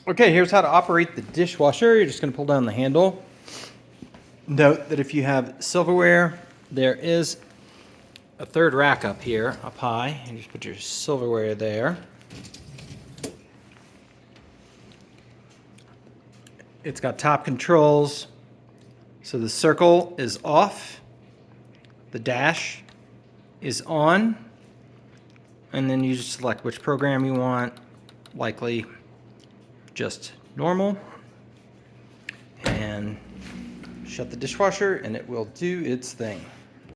Okay, here's how to operate the dishwasher. You're just going to pull down the handle. Note that if you have silverware, there is a third rack up here, up high, and just put your silverware there. It's got top controls, so the circle is off, the dash is on, and then you just select which program you want, likely just normal, and shut the dishwasher and it will do its thing.